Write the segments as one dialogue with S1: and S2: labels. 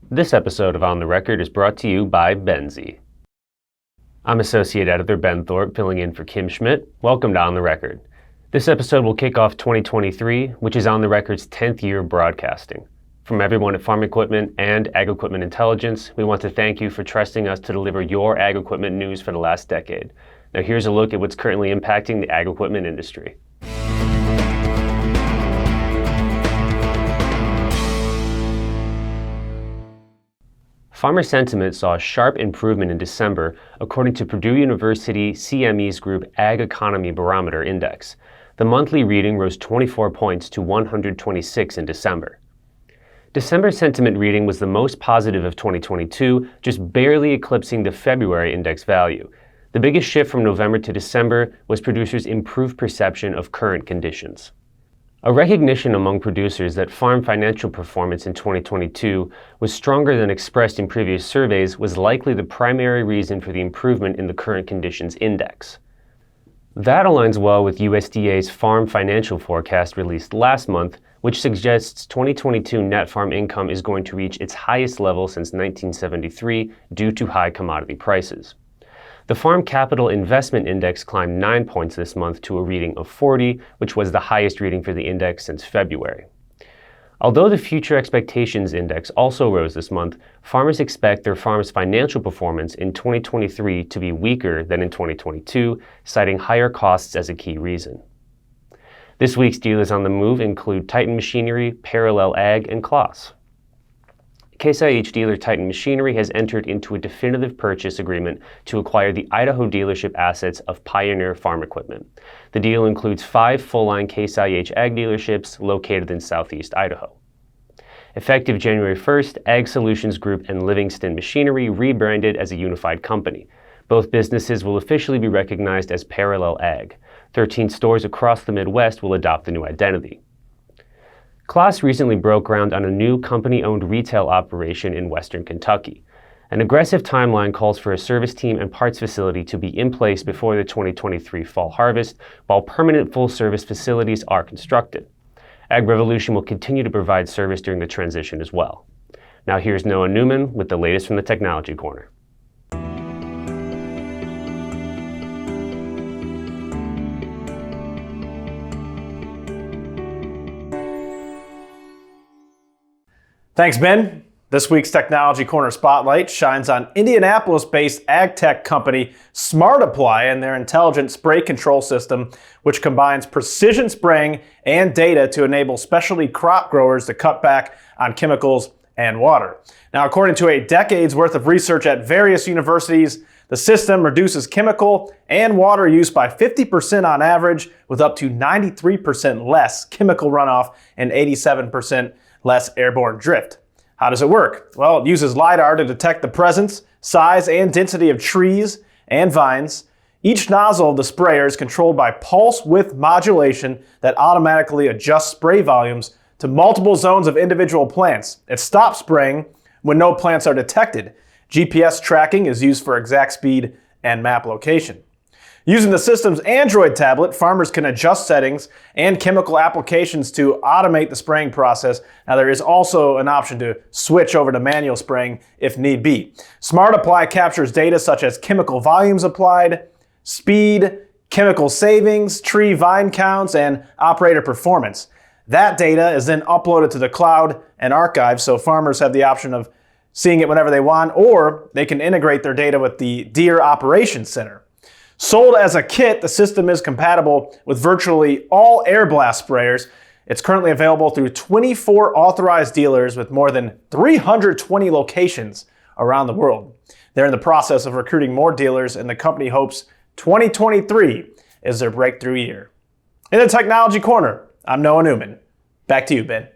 S1: This episode of On the Record is brought to you by Benzie. I'm Associate Editor Ben Thorpe, filling in for Kim Schmidt. Welcome to On the Record. This episode will kick off 2023, which is On the Record's 10th year of broadcasting. From everyone at Farm Equipment and Ag Equipment Intelligence, we want to thank you for trusting us to deliver your ag equipment news for the last decade. Now here's a look at what's currently impacting the ag equipment industry. Farmer sentiment saw a sharp improvement in December, according to Purdue University CME's Group Ag Economy Barometer Index. The monthly reading rose 24 points to 126 in December. December sentiment reading was the most positive of 2022, just barely eclipsing the February index value. The biggest shift from November to December was producers' improved perception of current conditions. A recognition among producers that farm financial performance in 2022 was stronger than expressed in previous surveys was likely the primary reason for the improvement in the current conditions index. That aligns well with USDA's farm financial forecast released last month, which suggests 2022 net farm income is going to reach its highest level since 1973 due to high commodity prices. The Farm Capital Investment Index climbed 9 points this month to a reading of 40, which was the highest reading for the index since February. Although the Future Expectations Index also rose this month, farmers expect their farm's financial performance in 2023 to be weaker than in 2022, citing higher costs as a key reason. This week's dealers on the move include Titan Machinery, Parallel Ag, and Claas. Case IH dealer Titan Machinery has entered into a definitive purchase agreement to acquire the Idaho dealership assets of Pioneer Farm Equipment. The deal includes 5 full-line Case IH ag dealerships located in southeast Idaho. Effective January 1st, Ag Solutions Group and Livingston Machinery rebranded as a unified company. Both businesses will officially be recognized as Parallel Ag. 13 stores across the Midwest will adopt the new identity. Claas recently broke ground on a new company-owned retail operation in western Kentucky. An aggressive timeline calls for a service team and parts facility to be in place before the 2023 fall harvest, while permanent full-service facilities are constructed. Ag Revolution will continue to provide service during the transition as well. Now here's Noah Newman with the latest from the Technology Corner.
S2: Thanks, Ben. This week's Technology Corner Spotlight shines on Indianapolis-based ag tech company SmartApply and their intelligent spray control system, which combines precision spraying and data to enable specialty crop growers to cut back on chemicals and water. Now, according to a decade's worth of research at various universities, the system reduces chemical and water use by 50% on average, with up to 93% less chemical runoff and 87% less airborne drift. How does it work? Well, it uses LiDAR to detect the presence, size, and density of trees and vines. Each nozzle of the sprayer is controlled by pulse width modulation that automatically adjusts spray volumes to multiple zones of individual plants. It stops spraying when no plants are detected. GPS tracking is used for exact speed and map location. Using the system's Android tablet, farmers can adjust settings and chemical applications to automate the spraying process. Now, there is also an option to switch over to manual spraying if need be. SmartApply captures data such as chemical volumes applied, speed, chemical savings, tree vine counts, and operator performance. That data is then uploaded to the cloud and archived, so farmers have the option of seeing it whenever they want, or they can integrate their data with the Deere Operations Center. Sold as a kit, the system is compatible with virtually all air blast sprayers. It's currently available through 24 authorized dealers with more than 320 locations around the world. They're in the process of recruiting more dealers, and the company hopes 2023 is their breakthrough year. In the Technology Corner, I'm Noah Newman. Back to you, Ben.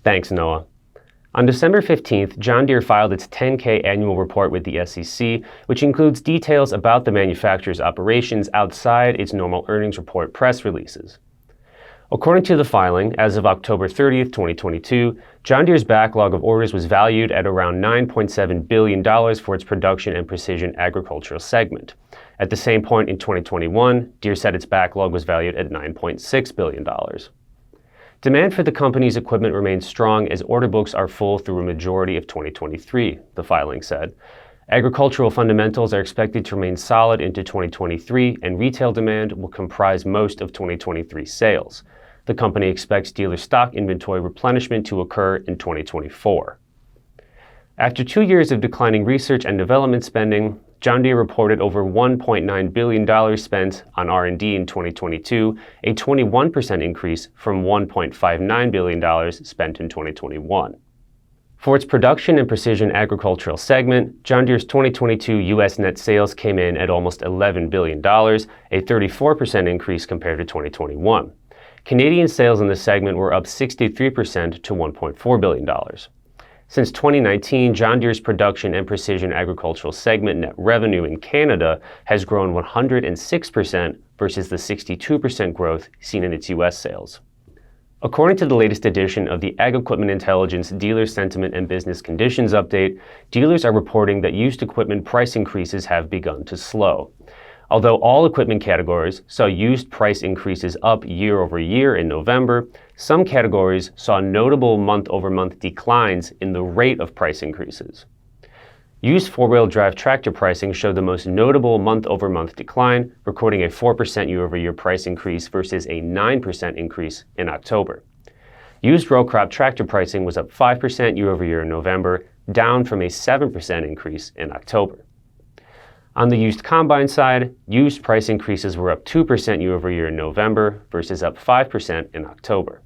S1: Thanks, Noah. On December 15th, John Deere filed its 10K annual report with the SEC, which includes details about the manufacturer's operations outside its normal earnings report press releases. According to the filing, as of October 30th, 2022, John Deere's backlog of orders was valued at around $9.7 billion for its production and precision agricultural segment. At the same point in 2021, Deere said its backlog was valued at $9.6 billion. Demand for the company's equipment remains strong as order books are full through a majority of 2023, the filing said. Agricultural fundamentals are expected to remain solid into 2023, and retail demand will comprise most of 2023 sales. The company expects dealer stock inventory replenishment to occur in 2024. After 2 years of declining research and development spending, John Deere reported over $1.9 billion spent on R&D in 2022, a 21% increase from $1.59 billion spent in 2021. For its production and precision agricultural segment, John Deere's 2022 U.S. net sales came in at almost $11 billion, a 34% increase compared to 2021. Canadian sales in this segment were up 63% to $1.4 billion. Since 2019, John Deere's production and precision agricultural segment net revenue in Canada has grown 106% versus the 62% growth seen in its U.S. sales. According to the latest edition of the Ag Equipment Intelligence Dealer Sentiment and Business Conditions Update, dealers are reporting that used equipment price increases have begun to slow. Although all equipment categories saw used price increases up year over year in November, some categories saw notable month-over-month declines in the rate of price increases. Used four-wheel drive tractor pricing showed the most notable month-over-month decline, recording a 4% year-over-year price increase versus a 9% increase in October. Used row crop tractor pricing was up 5% year-over-year in November, down from a 7% increase in October. On the used combine side, used price increases were up 2% year-over-year in November versus up 5% in October.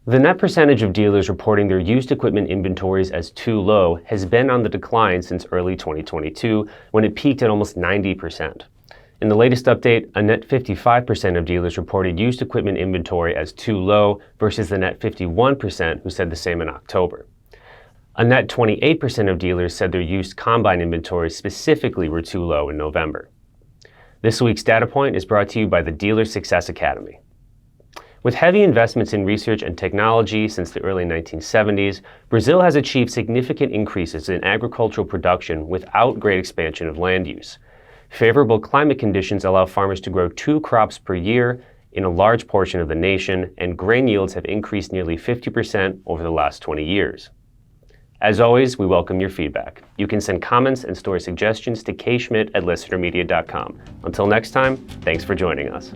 S1: The net percentage of dealers reporting their used equipment inventories as too low has been on the decline since early 2022, when it peaked at almost 90%. In the latest update, a net 55% of dealers reported used equipment inventory as too low versus the net 51% who said the same in October. A net 28% of dealers said their used combine inventories specifically were too low in November. This week's data point is brought to you by the Dealer Success Academy. With heavy investments in research and technology since the early 1970s, Brazil has achieved significant increases in agricultural production without great expansion of land use. Favorable climate conditions allow farmers to grow 2 crops per year in a large portion of the nation, and grain yields have increased nearly 50% over the last 20 years. As always, we welcome your feedback. You can send comments and story suggestions to kschmidt@listenermedia.com. Until next time, thanks for joining us.